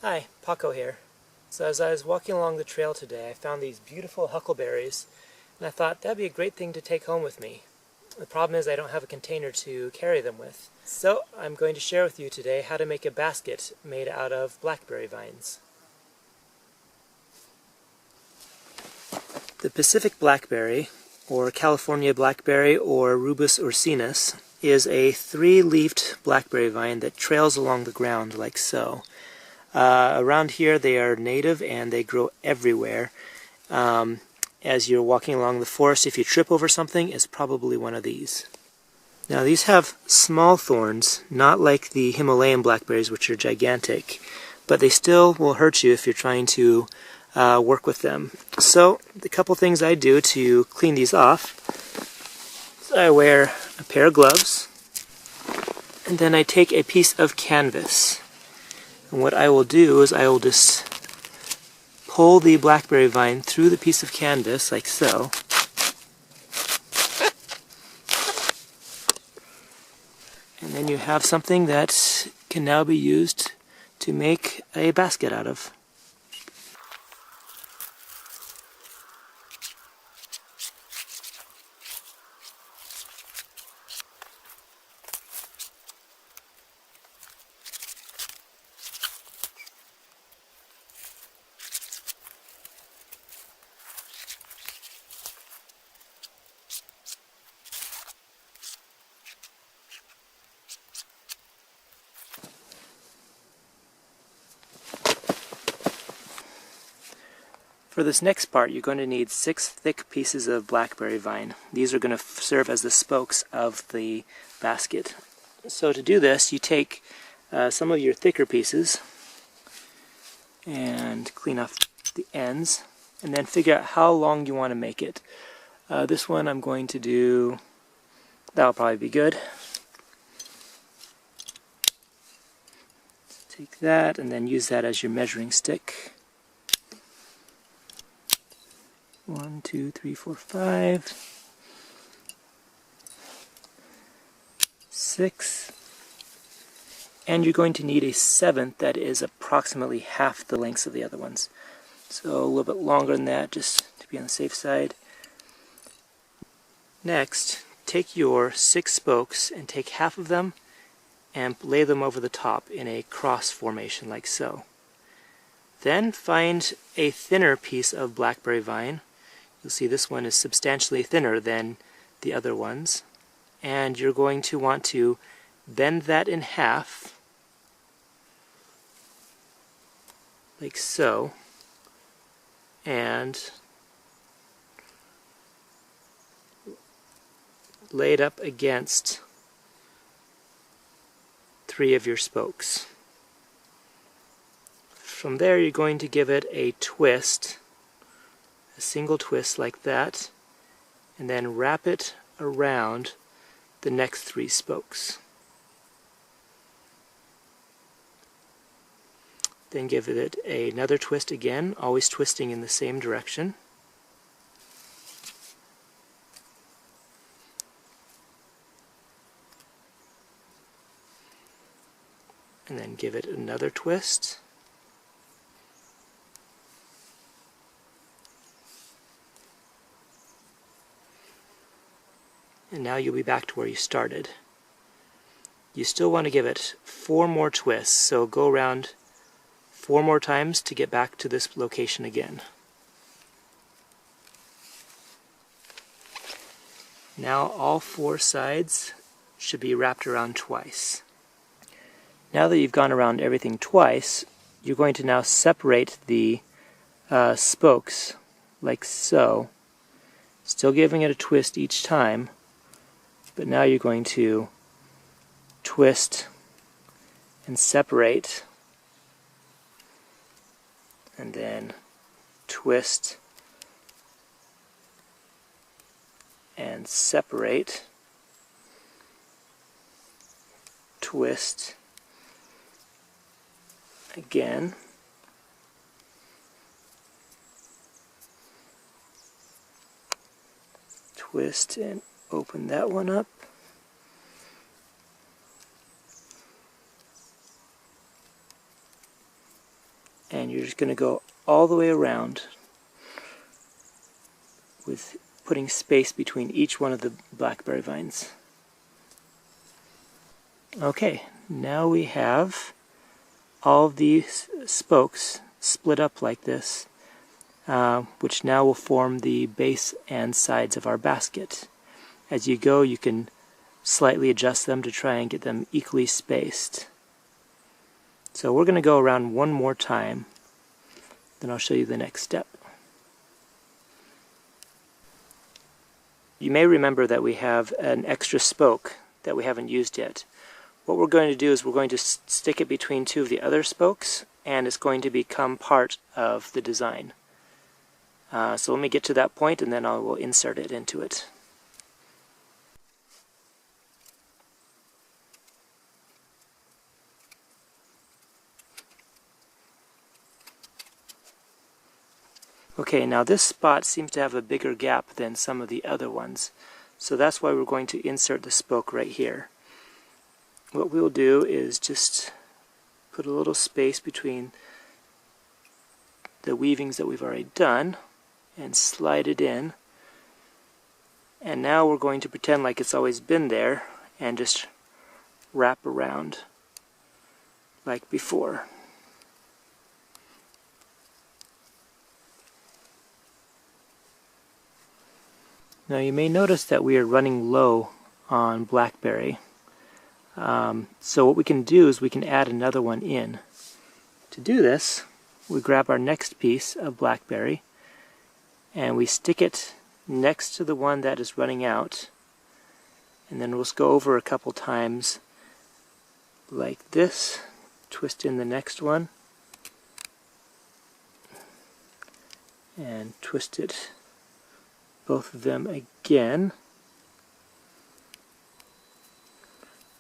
Hi, Paco here. So as I was walking along the trail today, I found these beautiful huckleberries, and I thought that'd be a great thing to take home with me. The problem is I don't have a container to carry them with. So I'm going to share with you today how to make a basket made out of blackberry vines. The Pacific blackberry, or California blackberry, or Rubus ursinus, is a three-leafed blackberry vine that trails along the ground like so. Around here they are native and they grow everywhere. As you're walking along the forest, if you trip over something, it's probably one of these. Now these have small thorns, not like the Himalayan blackberries, which are gigantic, but they still will hurt you if you're trying to work with them. So the couple things I do to clean these off, so I wear a pair of gloves, and then I take a piece of canvas. And what I will do is I will just pull the blackberry vine through the piece of canvas like so. And then you have something that can now be used to make a basket out of. For this next part, you're going to need 6 thick pieces of blackberry vine. These are going to serve as the spokes of the basket. So to do this, you take some of your thicker pieces and clean off the ends, and then figure out how long you want to make it. This one I'm going to do, that'll probably be good. Take that and then use that as your measuring stick. 1, 2, 3, 4, 5, 6, and you're going to need a 7th that is approximately half the length of the other ones. So a little bit longer than that, just to be on the safe side. Next, take your 6 spokes and take half of them and lay them over the top in a cross formation like so. Then find a thinner piece of blackberry vine. You'll see this one is substantially thinner than the other ones, and you're going to want to bend that in half like so, and lay it up against 3 of your spokes. From there you're going to give it a twist, a single twist like that, and then wrap it around the next 3 spokes. Then give it another twist again, always twisting in the same direction. And then give it another twist. And now you'll be back to where you started. You still want to give it 4 more twists, so go around 4 more times to get back to this location again. Now all 4 sides should be wrapped around twice. Now that you've gone around everything twice, you're going to now separate the spokes like so, still giving it a twist each time. But now you're going to twist and separate, and then twist and separate, twist again, twist and open that one up, and you're just going to go all the way around with putting space between each one of the blackberry vines. Okay, now we have all of these spokes split up like this, which now will form the base and sides of our basket. As you go, you can slightly adjust them to try and get them equally spaced. So we're going to go around one more time, then I'll show you the next step. You may remember that we have an extra spoke that we haven't used yet. What we're going to do is we're going to stick it between two of the other spokes, and it's going to become part of the design. So let me get to that point, and then I will insert it into it. Okay, now this spot seems to have a bigger gap than some of the other ones, so that's why we're going to insert the spoke right here. What we'll do is just put a little space between the weavings that we've already done and slide it in, and now we're going to pretend like it's always been there and just wrap around like before. Now you may notice that we are running low on blackberry. So what we can do is we can add another one in. To do this, we grab our next piece of blackberry and we stick it next to the one that is running out, and then we'll just go over a couple times like this, twist in the next one, and twist it both of them again.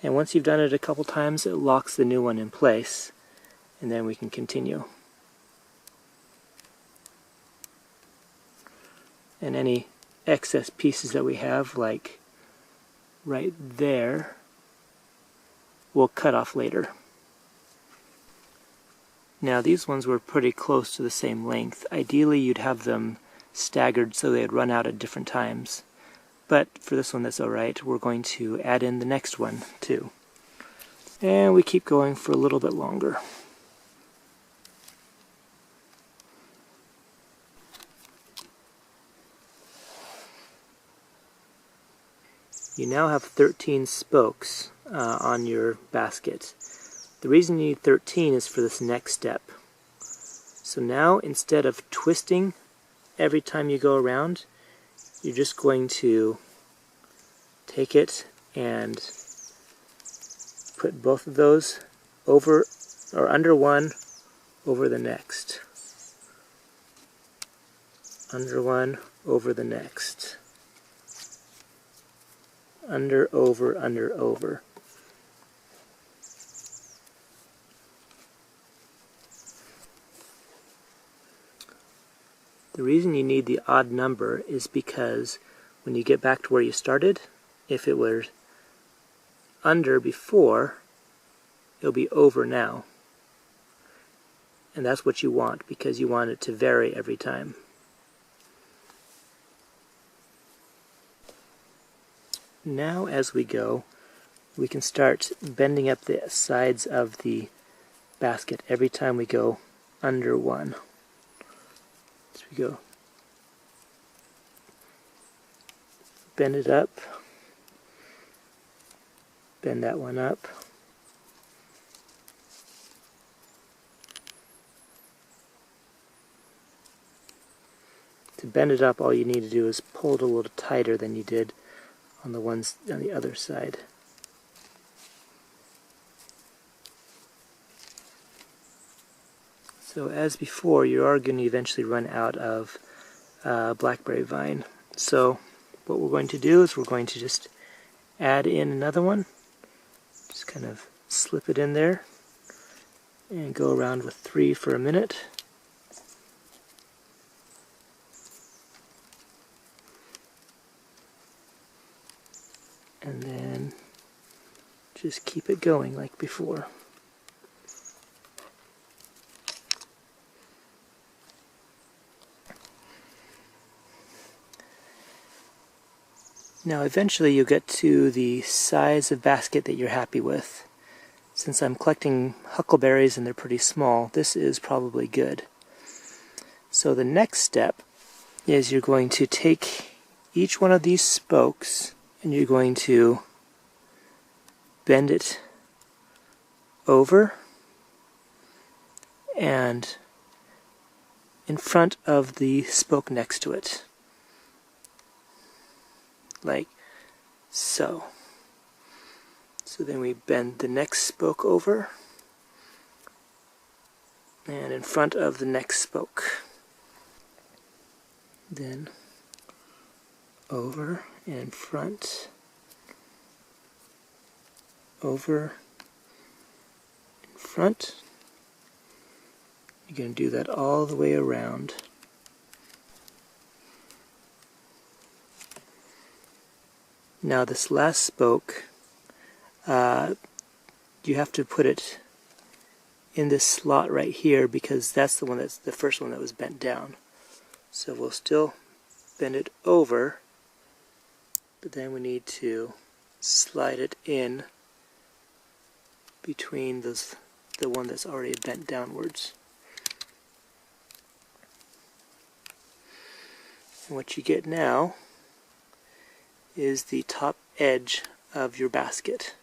And once you've done it a couple times, it locks the new one in place, and then we can continue. And any excess pieces that we have, like right there, we'll cut off later. Now these ones were pretty close to the same length. Ideally you'd have them staggered so they'd run out at different times. But for this one that's alright, we're going to add in the next one too. And we keep going for a little bit longer. You now have 13 spokes on your basket. The reason you need 13 is for this next step. So now, instead of twisting every time you go around, you're just going to take it and put both of those over or under one over the next. Under one over the next. Under, over, under, over. The reason you need the odd number is because when you get back to where you started, if it were under before, it'll be over now. And that's what you want, because you want it to vary every time. Now as we go, we can start bending up the sides of the basket every time we go under one. So we go bend it up, bend that one up, to bend it up all you need to do is pull it a little tighter than you did on the ones on the other side. So as before, you are going to eventually run out of blackberry vine. So what we're going to do is we're going to just add in another one. Just kind of slip it in there and go around with 3 for a minute. And then just keep it going like before. Now eventually you'll get to the size of basket that you're happy with. Since I'm collecting huckleberries and they're pretty small, this is probably good. So the next step is you're going to take each one of these spokes and you're going to bend it over and in front of the spoke next to it, like so. So then we bend the next spoke over and in front of the next spoke. Then over and front, over and front. You're going to do that all the way around. Now this last spoke, you have to put it in this slot right here because that's the first one that was bent down. So we'll still bend it over, but then we need to slide it in between the one that's already bent downwards. And what you get now is the top edge of your basket.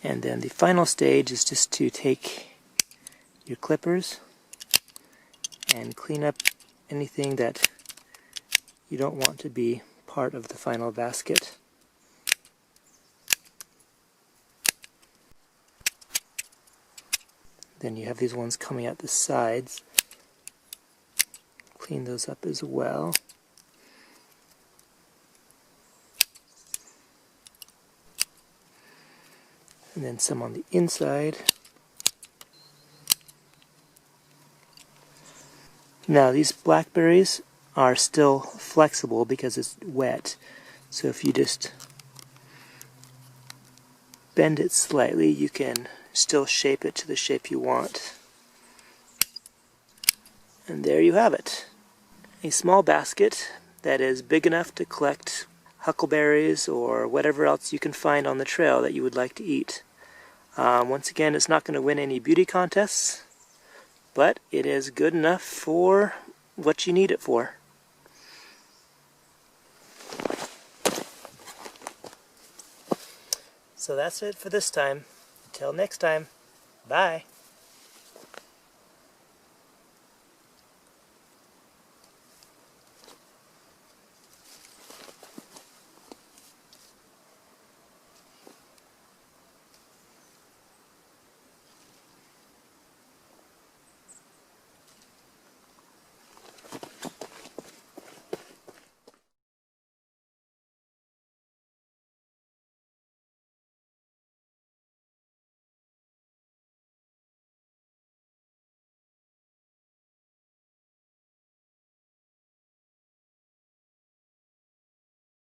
And then the final stage is just to take your clippers and clean up anything that you don't want to be part of the final basket. Then you have these ones coming out the sides. Clean those up as well. And then some on the inside. Now these blackberries are still flexible because it's wet, so if you just bend it slightly you can still shape it to the shape you want. And there you have it. A small basket that is big enough to collect huckleberries or whatever else you can find on the trail that you would like to eat. Once again, it's not going to win any beauty contests, but it is good enough for what you need it for. So that's it for this time. Until next time, bye.